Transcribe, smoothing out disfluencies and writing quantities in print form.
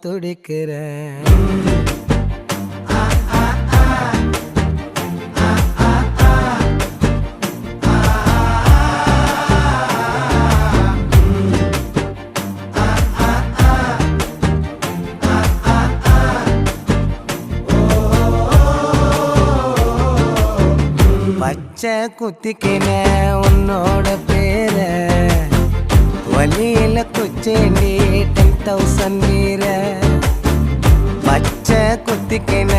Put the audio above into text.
துடிக்கிறேன். பச்சை குத்திக்கின உன்னோட பேர வலியில குச்சேண்டி 10,000 வீர. பச்சை குத்திக்கின